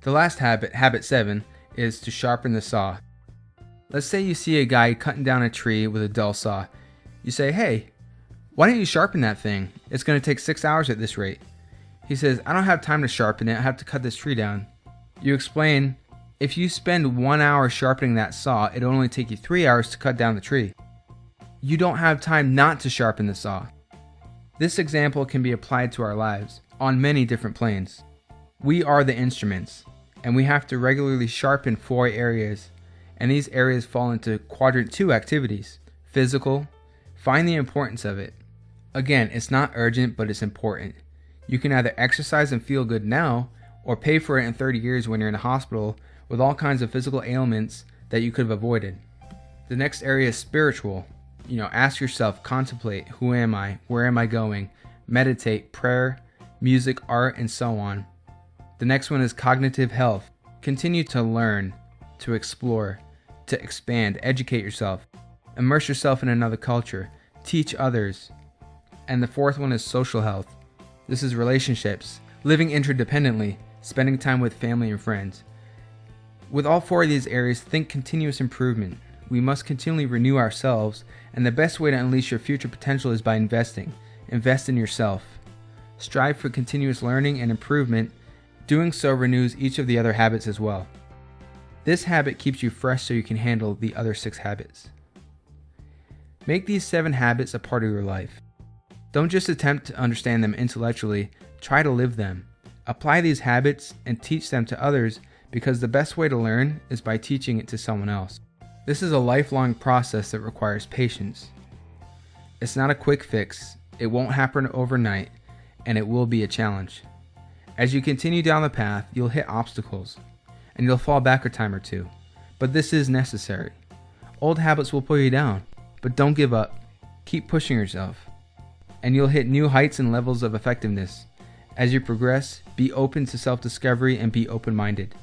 The last habit, habit 7, is to sharpen the saw. Let's say you see a guy cutting down a tree with a dull saw. You say, "Hey, why don't you sharpen that thing? It's going to take 6 hours at this rate." He says, "I don't have time to sharpen it. I have to cut this tree down." You explain, if you spend 1 hour sharpening that saw, it'll only take you 3 hours to cut down the tree. You don't have time not to sharpen the saw. This example can be applied to our lives on many different planes. We are the instruments, and we have to regularly sharpen 4 areas, and these areas fall into quadrant 2 activities. Physical, find the importance of it. Again, it's not urgent, but it's important. You can either exercise and feel good now, or pay for it in 30 years when you're in the hospital with all kinds of physical ailments that you could have avoided. The next area is spiritual. Ask yourself, contemplate, who am I? Where am I going? Meditate, prayer, music, art, and so on. The next one is cognitive health. Continue to learn, to explore, to expand, educate yourself, immerse yourself in another culture, teach others. And the fourth one is social health. This is relationships, living interdependently, spending time with family and friends. With all 4 of these areas, think continuous improvement. We must continually renew ourselves, and the best way to unleash your future potential is by investing. Invest in yourself. Strive for continuous learning and improvement. Doing so renews each of the other habits as well. This habit keeps you fresh so you can handle the other 6 habits. Make these 7 habits a part of your life. Don't just attempt to understand them intellectually, try to live them. Apply these habits and teach them to others, because the best way to learn is by teaching it to someone else. This is a lifelong process that requires patience. It's not a quick fix, it won't happen overnight, and it will be a challenge. As you continue down the path, you'll hit obstacles, and you'll fall back a time or two, but this is necessary. Old habits will pull you down, but don't give up. Keep pushing yourself, and you'll hit new heights and levels of effectiveness. As you progress, be open to self-discovery and be open-minded.